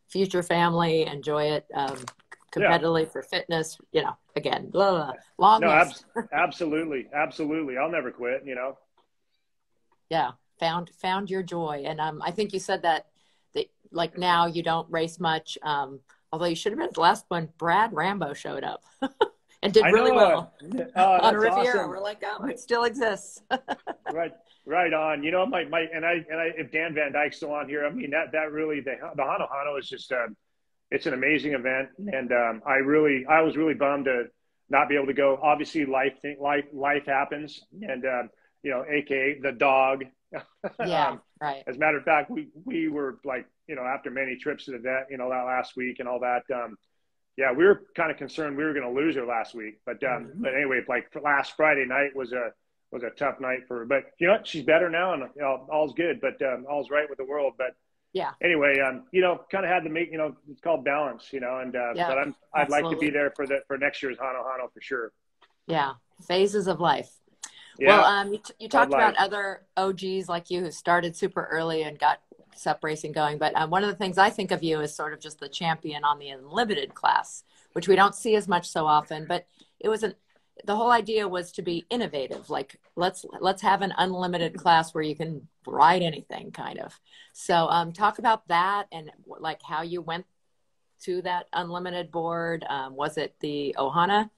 S1: future family, enjoy it
S2: Yeah.
S1: competitively for fitness, again, blah, blah, long
S2: No,
S1: list.
S2: absolutely. Absolutely. I'll never quit, you know?
S1: Yeah. Found your joy. And I think you said that like now you don't race much. Although you should have been at the last one. Brad Rambo showed up and did
S2: I
S1: really
S2: know.
S1: well
S2: Oh,
S1: on
S2: that's
S1: Riviera.
S2: awesome.
S1: We're like, oh, it still exists.
S2: Right, right on. You know, if Dan Van Dyke's still on here, I mean, that really, the Hano Hano is just, it's an amazing event. And, I was really bummed to not be able to go. Obviously life happens. And, AKA the dog.
S1: Yeah, right.
S2: As a matter of fact, we were like, after many trips to the vet, that last week and all that, yeah, we were kind of concerned we were going to lose her last week, but anyway, like last Friday night was a tough night for her. But you know what? She's better now, and all's good. But all's right with the world. But
S1: Yeah,
S2: anyway, kind of had to make, it's called balance, and
S1: yeah,
S2: but I'd like to be
S1: absolutely.
S2: there for next year's Hano Hano for sure.
S1: Yeah, phases of life. Well,
S2: Yeah,
S1: you
S2: Bud
S1: talked about
S2: Light.
S1: other OGs like you who started super early and got sup racing going, but one of the things I think of you is sort of just the champion on the unlimited class, which we don't see as much so often. But it was the whole idea was to be innovative. Like let's have an unlimited class where you can ride anything, kind of. So talk about that and like how you went to that unlimited board. Was it the Ohana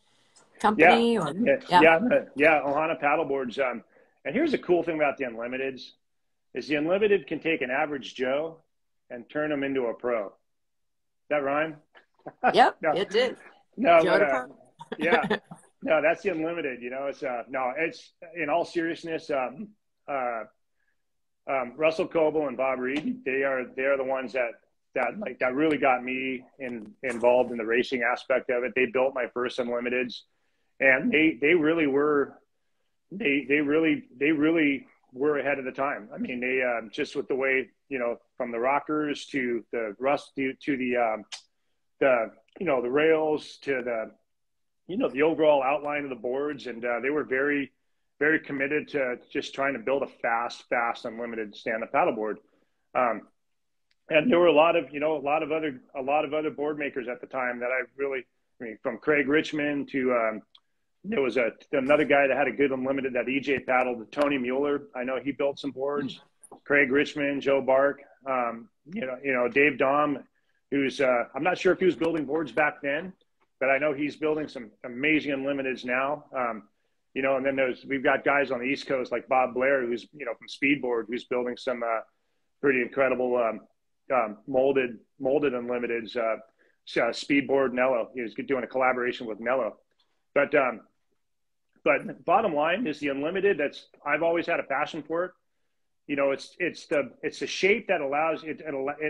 S2: Yeah,
S1: company or
S2: yeah,
S1: yeah?
S2: yeah. Ohana paddleboards. And here's the cool thing about the unlimiteds is the unlimited can take an average Joe and turn them into a pro. That rhyme?
S1: Yep,
S2: No,
S1: it did.
S2: no,
S1: Joe
S2: but
S1: to Pro.
S2: yeah, no, that's the unlimited. It's no, it's in all seriousness. Russell Coble and Bob Reed, they are the ones that really got me involved in the racing aspect of it. They built my first unlimiteds, and they really were they really were ahead of the time. I mean, they just with the way from the rockers to the rust to the rails to the overall outline of the boards, and they were very very committed to just trying to build a fast unlimited stand-up paddleboard. Um, and there were a lot of other board makers at the time that I mean, from Craig Richmond to there was another guy that had a good unlimited that EJ paddled, Tony Mueller. I know he built some boards. Craig Richmond, Joe Bark, Dave Dom, who's I'm not sure if he was building boards back then, but I know he's building some amazing unlimiteds now. And then we've got guys on the East Coast like Bob Blair, who's from Speedboard, who's building some pretty incredible molded unlimiteds. Speedboard Nello, he was doing a collaboration with Nello, but bottom line is the unlimited. I've always had a passion for it. It's the shape that allows it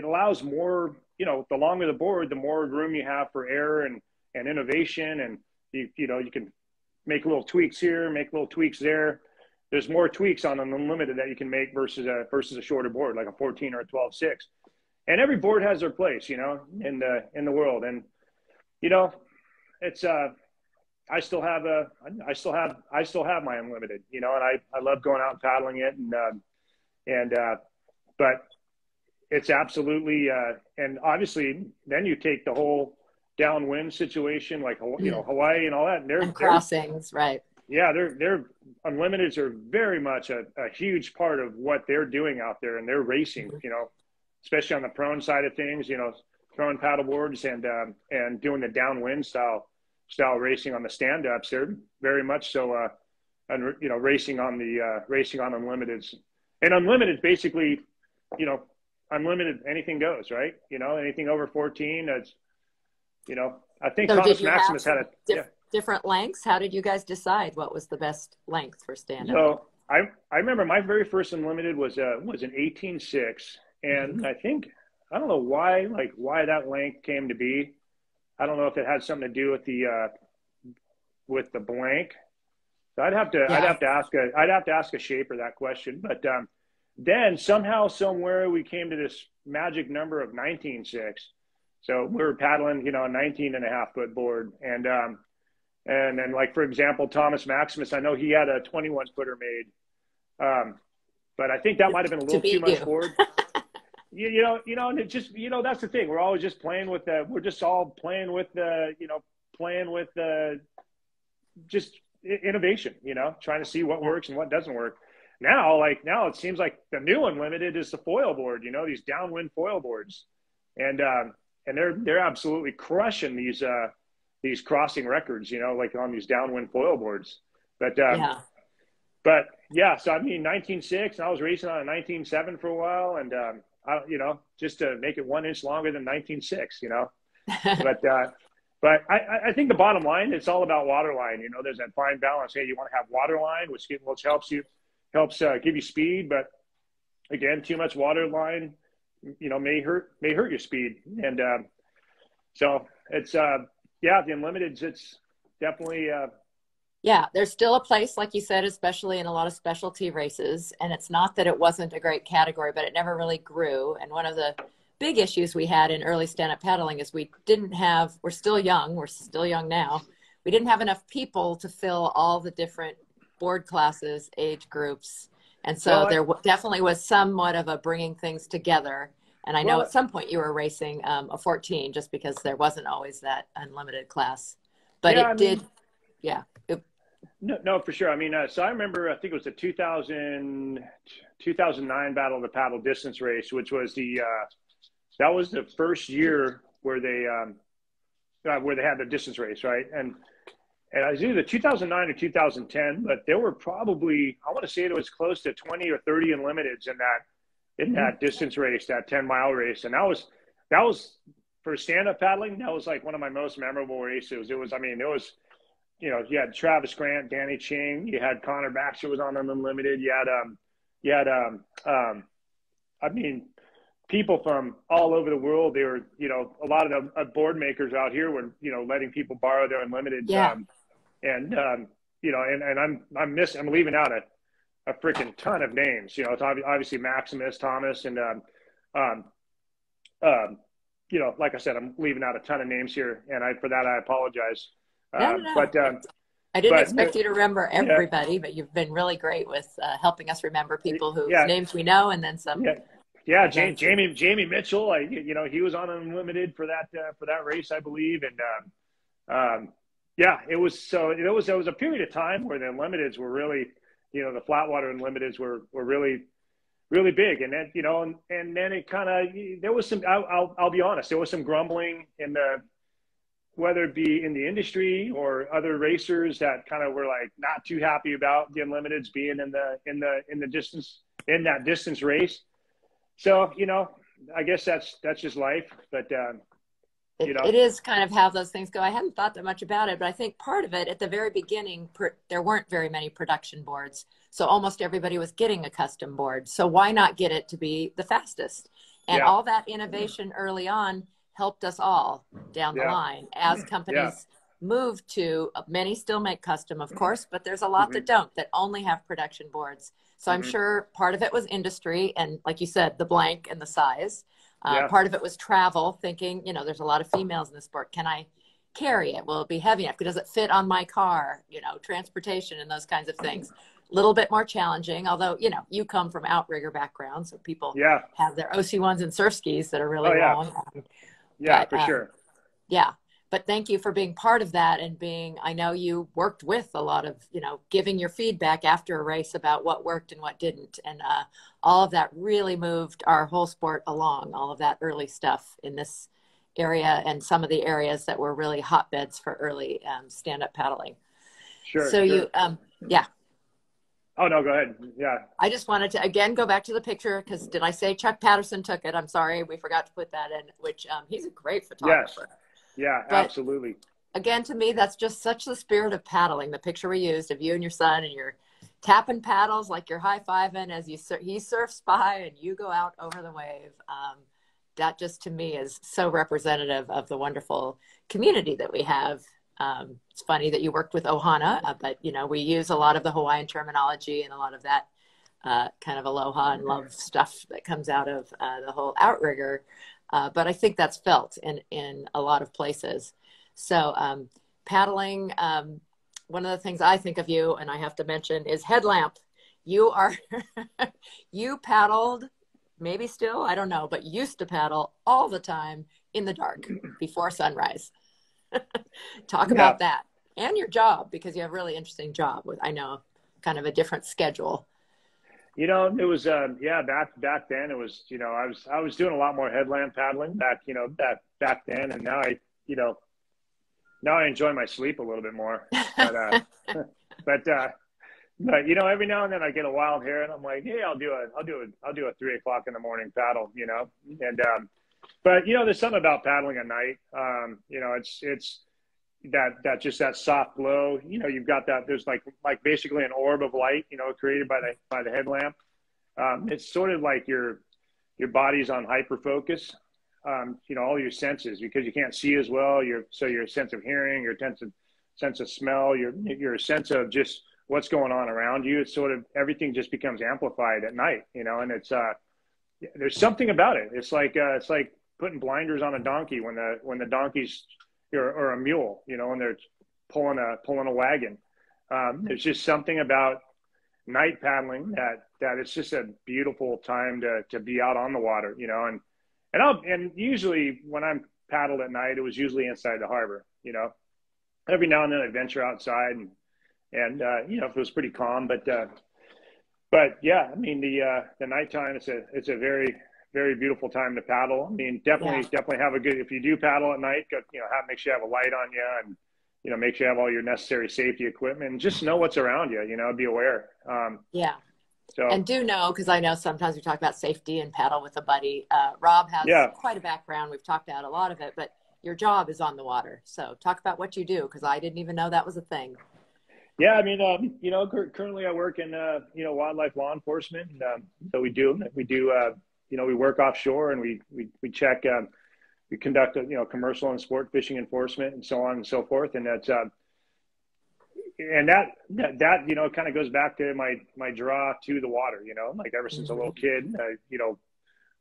S2: allows more. The longer the board, the more room you have for error and innovation, and you can make little tweaks here, make little tweaks there. There's more tweaks on an unlimited that you can make versus a shorter board like a 14 or a 12.6. And every board has their place, in the world. And it's I still have my unlimited, and I love going out and paddling it, but it's absolutely and obviously then you take the whole downwind situation like Hawaii and all that, and
S1: And crossings, right?
S2: their unlimiteds are very much a huge part of what they're doing out there, and they're racing, especially on the prone side of things, throwing paddle boards and doing the downwind style racing on the stand-ups. They're very much so and racing on unlimiteds. And unlimited basically, unlimited, anything goes, right? Anything over 14, that's I think
S1: So did
S2: Thomas
S1: you have
S2: Maximus had
S1: different lengths? How did you guys decide what was the best length for stand-up?
S2: So I remember my very first unlimited was an 18.6, and I don't know why that length came to be. I don't know if it had something to do with the blank. So I'd have to ask a shaper that question. But then somehow, somewhere, we came to this magic number of 19.6. So we were paddling, a 19 and a half foot board, and And then, like, for example, Thomas Maximus, I know he had a 21 footer made. But I think that might have been a
S1: To
S2: little too
S1: beat
S2: much
S1: you.
S2: forward. And it just, that's the thing. We're always just playing with we're just all playing with playing with just innovation, trying to see what
S1: Yeah.
S2: works and what doesn't work. Now it seems like the new unlimited is the foil board, these downwind foil boards. And they're absolutely crushing these crossing records, like on these downwind foil boards. But
S1: Yeah.
S2: but yeah, so I mean, 19.6, I was racing on a 19.7 for a while, and just to make it 1 inch longer than 19.6. But I think the bottom line, it's all about water line. There's that fine balance. Hey, you want to have water line, which helps give you speed, but again, too much water line, may hurt your speed. And so it's the unlimiteds. It's definitely.
S1: Yeah, there's still a place, like you said, especially in a lot of specialty races. And it's not that it wasn't a great category, but it never really grew. And one of the big issues we had in early stand-up paddling is we're still young now. We didn't have enough people to fill all the different board classes, age groups. And so
S2: Well,
S1: definitely was somewhat of a bringing things together. And I know
S2: well,
S1: at some point you were racing a 14 just because there wasn't always that unlimited class. But
S2: yeah, I
S1: it did,
S2: mean,
S1: yeah.
S2: no, for sure. I mean, so I remember, I think it was the 2009 Battle of the Paddle distance race, which was that was the first year where they had the distance race, right? And it was either 2009 or 2010, but there were probably, I want to say it was close to 20 or 30 unlimiteds in that distance race, that 10-mile race. And that was for stand-up paddling, that was like one of my most memorable races. It was, you had Travis Grant, Danny Ching, you had Connor Baxter was on an unlimited. You had people from all over the world. They were, a lot of the board makers out here were, letting people borrow their unlimiteds.
S1: Yeah.
S2: I'm leaving out a freaking ton of names. It's obviously Maximus, Thomas, and like I said, I'm leaving out a ton of names here, and for that I apologize.
S1: No.
S2: But
S1: I didn't
S2: but
S1: expect you to remember
S2: yeah,
S1: everybody, but you've been really great with helping us remember people whose
S2: yeah,
S1: names we know, and then some.
S2: yeah.
S1: Again,
S2: Jamie Mitchell, he was on unlimited for that race, I believe, and it was a period of time where the unlimiteds were really, the flatwater unlimiteds were really, really big. And then, and then it kind of, there was some, I'll be honest, there was some grumbling whether it be in the industry or other racers that kind of were like not too happy about the unlimiteds being in that distance race. So, I guess that's just life, but
S1: it is kind of how those things go. I hadn't thought that much about it, but I think part of it at the very beginning, there weren't very many production boards. So almost everybody was getting a custom board. So why not get it to be the fastest? And all that innovation early on helped us all down the line as companies move to, many still make custom, of course, but there's a lot that don't, that only have production boards. So I'm sure part of it was industry. And like you said, the blank and the size. Part of it was travel, thinking, there's a lot of females in the sport. Can I carry it? Will it be heavy enough? Does it fit on my car? Transportation and those kinds of things. A little bit more challenging, although, you come from outrigger background. So people have their OC1s and surf skis that are really long.
S2: For sure.
S1: Yeah. But thank you for being part of that and I know you worked with a lot of, giving your feedback after a race about what worked and what didn't. And all of that really moved our whole sport along, all of that early stuff in this area and some of the areas that were really hotbeds for early stand-up paddling.
S2: Sure.
S1: So
S2: sure.
S1: Oh,
S2: no, go ahead. Yeah.
S1: I just wanted to, again, go back to the picture because did I say Chuck Patterson took it? I'm sorry. We forgot to put that in, which he's a great photographer.
S2: Yes. Yeah,
S1: but
S2: absolutely.
S1: Again, to me, that's just such the spirit of paddling. The picture we used of you and your son and you're tapping paddles like you're high-fiving as he surfs by and you go out over the wave. That just to me is so representative of the wonderful community that we have. It's funny that you worked with Ohana, but we use a lot of the Hawaiian terminology and a lot of that kind of aloha and love stuff that comes out of the whole outrigger. But I think that's felt in a lot of places. So paddling, one of the things I think of you, and I have to mention, is headlamp. You are, you paddled, maybe still, I don't know, but used to paddle all the time in the dark before sunrise. Talk
S2: Yeah.
S1: about that and your job, because you have a really interesting job with, I know, kind of a different schedule.
S2: You know, it was yeah, back then it was, you know, I was doing a lot more headland paddling back, you know, back then, and now you know, now I enjoy my sleep a little bit more. But but but you know, every now and then I get a wild hair and I'm like, hey, I'll do a 3 o'clock in the morning paddle, you know. And but you know, there's something about paddling at night. You know, it's just that soft glow. You know, you've got that. There's like basically an orb of light, you know, created by the headlamp. It's sort of like your body's on hyper focus. You know, all your senses, because you can't see as well. Your sense of hearing, your sense of smell, your sense of just what's going on around you. It's sort of everything just becomes amplified at night, you know. And it's there's something about it. It's like putting blinders on a donkey when the donkey's or a mule, you know, and they're pulling a wagon. There's just something about night paddling that it's just a beautiful time to be out on the water, you know. And usually when I'm paddled at night, it was usually inside the harbor, you know. Every now and then I venture outside and you know, if it was pretty calm, but yeah, I mean the nighttime, it's a very, very beautiful time to paddle. I mean, definitely have a good, if you do paddle at night, you know, make sure you have a light on you, and, you know, make sure you have all your necessary safety equipment, and just know what's around you, you know, be aware.
S1: Yeah.
S2: So,
S1: and do know, because I know sometimes we talk about safety and paddle with a buddy. Rob has
S2: yeah,
S1: quite a background. We've talked about a lot of it, but your job is on the water. So talk about what you do, because I didn't even know that was a thing.
S2: yeah. I mean, you know, currently I work in, you know, wildlife law enforcement. And, so we do, you know, we work offshore, and we check, we conduct, you know, commercial and sport fishing enforcement and so on and so forth. And that's, and that, you know, kind of goes back to my draw to the water, you know, like ever since a little kid, you know,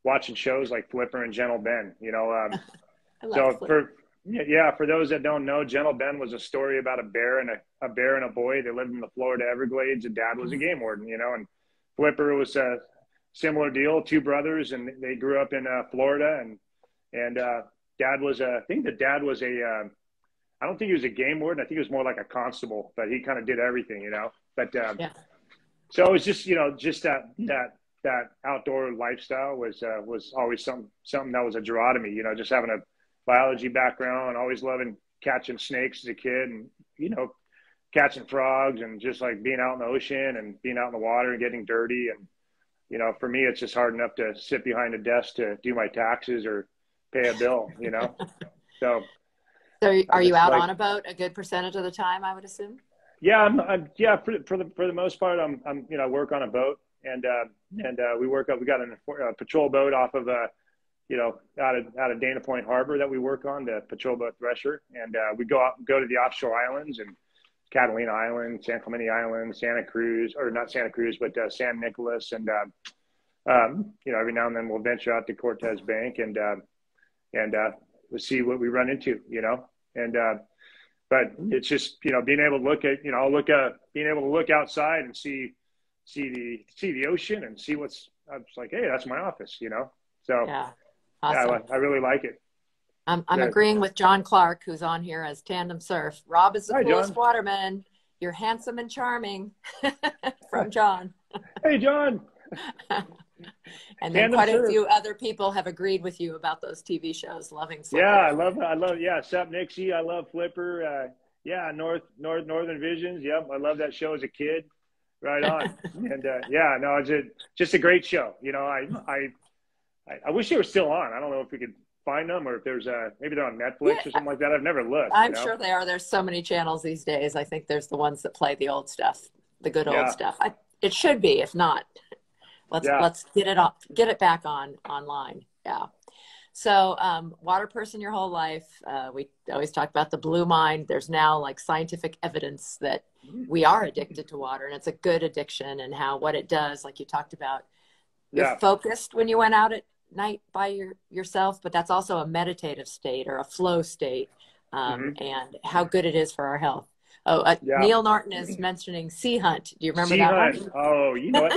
S2: watching shows like Flipper and Gentle Ben, you know. So for those that don't know, Gentle Ben was a story about a bear and a boy that lived in the Florida Everglades, and dad was a game warden, you know. And Flipper was a similar deal, two brothers, and they grew up in Florida, and dad was I think that dad was I don't think he was a game warden. I think he was more like a constable, but he kind of did everything, you know. But
S1: Yeah.
S2: so it was just, you know, just that outdoor lifestyle was always something that was a draw to me, you know, just having a biology background, always loving catching snakes as a kid, and, you know, catching frogs, and just like being out in the ocean and being out in the water and getting dirty. And, you know, for me, it's just hard enough to sit behind a desk to do my taxes or pay a bill, you know. So
S1: are you out on a boat a good percentage of the time, I would assume?
S2: Yeah, yeah, for the most part, I'm you know, I work on a boat, and we got a patrol boat off of you know, out of Dana Point Harbor that we work on, the patrol boat Thresher, and we go to the offshore islands, and Catalina Island, San Clemente Island, Santa Cruz, or not Santa Cruz, but San Nicolas, and you know, every now and then we'll venture out to Cortez Bank, and we'll see what we run into, you know. And but it's just, you know, being able to look at, you know, being able to look outside and see the ocean, and see what's, I was like, hey, that's my office, you know. So
S1: Yeah. Awesome.
S2: yeah, I really like it.
S1: I'm agreeing with John Clark, who's on here as Tandem Surf. Rob is the
S2: Hi,
S1: coolest
S2: John.
S1: waterman. You're handsome and charming. From John.
S2: Hey, John.
S1: And then
S2: Tandem
S1: quite a
S2: Surf.
S1: few other people have agreed with you about those TV shows, loving Flipper.
S2: Yeah, I love, yeah, Sup Nixie. I love Flipper. Yeah, Northern Visions. Yep, I love that show as a kid. Right on. And yeah, no, it's just a great show. You know, I wish they were still on. I don't know if we could find them, or if there's maybe they're on Netflix or something like that. I've never looked.
S1: I'm
S2: you know?
S1: sure they are. There's so many channels these days. I think there's the ones that play the old stuff, the good old stuff. It should be. If not, let's get it back online. Yeah. So water person your whole life. We always talk about the blue mind. There's now like scientific evidence that we are addicted to water, and it's a good addiction, and what it does, like you talked about. You're focused when you went out at night by yourself, but that's also a meditative state or a flow state.
S2: Hmm.
S1: and how good it is for our health. Oh,
S2: Yeah.
S1: Neil Norton is mentioning Sea Hunt. Do you remember
S2: Sea
S1: that
S2: Hunt.
S1: one?
S2: Oh, you know what?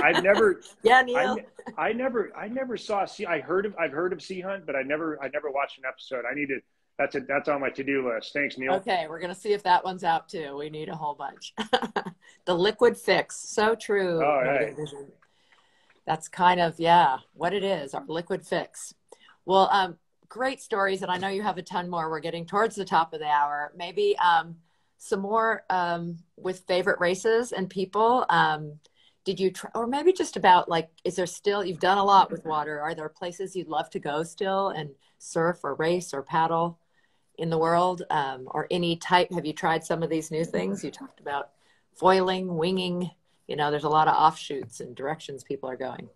S1: Yeah,
S2: I,
S1: Neil.
S2: ne- I never saw Sea. I've heard of Sea Hunt, but I never watched an episode. I need to. That's on my to do list. Thanks, Neil.
S1: Okay, we're going to see if that one's out too. We need a whole bunch. The liquid fix. So true,
S2: All
S1: Northern
S2: right.
S1: Vision. That's kind of, yeah, what it is, our liquid fix. Well, great stories. And I know you have a ton more. We're getting towards the top of the hour. Maybe some more with favorite races and people. Did you try, or maybe just about like, is there still, you've done a lot with water. Are there places you'd love to go still and surf or race or paddle in the world, or any type? Have you tried some of these new things? You talked about foiling, winging. There's a lot of offshoots and directions people are going.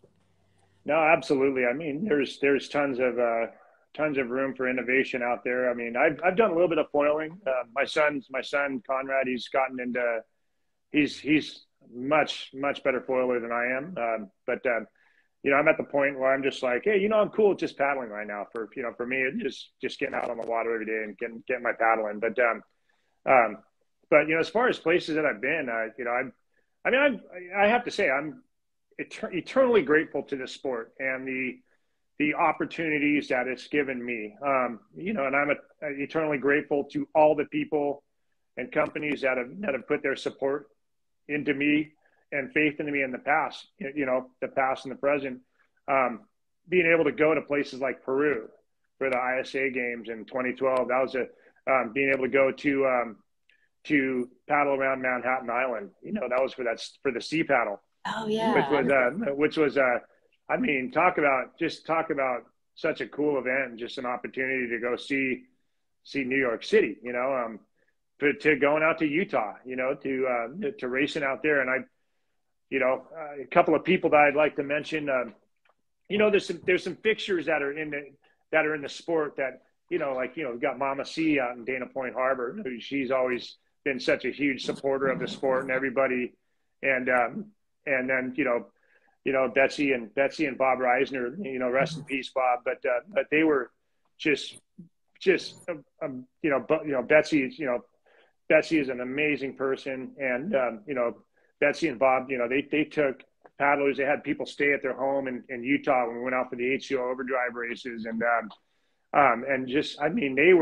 S2: No, absolutely. I mean, there's tons of room for innovation out there. I mean, I've done a little bit of foiling. My son Conrad, he's much better foiler than I am. But I'm at the point where I'm just like, hey, I'm cool with just paddling right now. For me, it's just getting out on the water every day and getting my paddle in. Um, but as far as places that I've been, I have to say I'm eternally grateful to the sport and the opportunities that it's given me. And I'm eternally grateful to all the people and companies that have put their support into me and faith into me in the past. The past and the present. Being able to go to places like Peru for the ISA games in 2012, that was being able to go to paddle around Manhattan Island. That was for the sea paddle,
S1: Oh
S2: which
S1: yeah.
S2: was I mean, talk about such a cool event and just an opportunity to go see New York City. To going out to Utah, to racing out there. And a couple of people that I'd like to mention. There's some fixtures that are in the sport that we've got Mama C out in Dana Point Harbor. She's always been such a huge supporter of the sport and everybody, and then Betsy and Bob Reisner, rest in peace, Bob. But they were just Betsy is an amazing person, and Betsy and Bob, they took paddlers. They had people stay at their home in Utah when we went out for the HCO Overdrive races, and just, I mean, they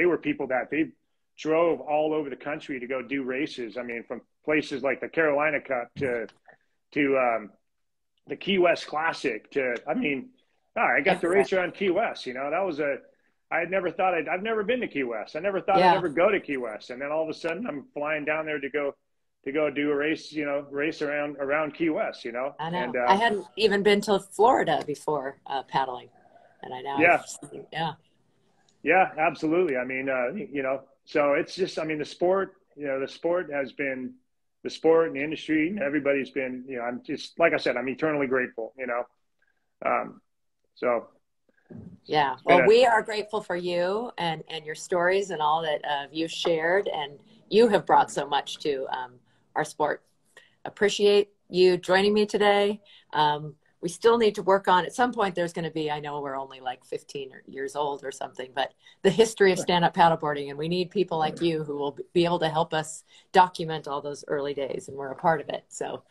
S2: were people that they drove all over the country to go do races. I mean, from places like the Carolina Cup to the Key West Classic I got to
S1: Everywhere.
S2: race around Key West. That was I've never been to Key West. I never thought I'd
S1: Yeah,
S2: ever go to Key West. And then all of a sudden I'm flying down there to go do a race, race around Key West,
S1: I
S2: and
S1: know. I hadn't even been to Florida before paddling, and I know I've
S2: yeah,
S1: seen, yeah.
S2: yeah, absolutely. I mean, so it's just, I mean, the sport has been the sport and the industry and everybody's been, I'm just, like I said, I'm eternally grateful, so
S1: Yeah.
S2: it's been
S1: Well,
S2: a,
S1: we are grateful for you and your stories and all that you shared, and you have brought so much to our sport. Appreciate you joining me today. We still need to work on, at some point there's going to be, I know we're only like 15 years old or something, but the history of stand-up paddleboarding, and we need people like you who will be able to help us document all those early days, and we're a part of it. So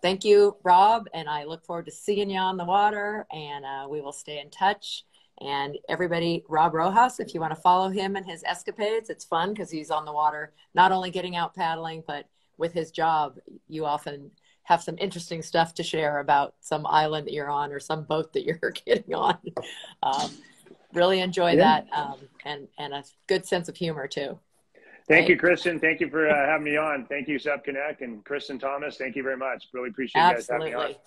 S1: thank you, Rob, and I look forward to seeing you on the water, and we will stay in touch. And everybody, Rob Rojas, if you want to follow him and his escapades, it's fun because he's on the water, not only getting out paddling, but with his job, you often have some interesting stuff to share about some island that you're on or some boat that you're getting on. Um, really enjoy
S2: yeah.
S1: that, and a good sense of humor too.
S2: Thank you,
S1: Right?
S2: Kristen. Thank you for having me on. Thank you, Supconnect, and Kristen Thomas. Thank you very much. Really appreciate you guys having me on.
S1: Absolutely.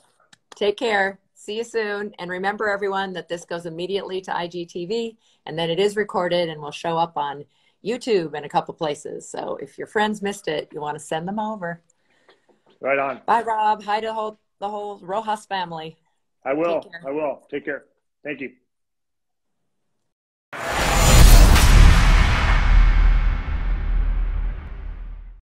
S1: Take care. See you soon. And remember, everyone, that this goes immediately to IGTV, and then it is recorded and will show up on YouTube and a couple places. So if your friends missed it, you want to send them over.
S2: Right on.
S1: Bye, Rob. Hi to the whole Rojas family.
S2: I
S1: Take
S2: will.
S1: care.
S2: I will. Take care. Thank you.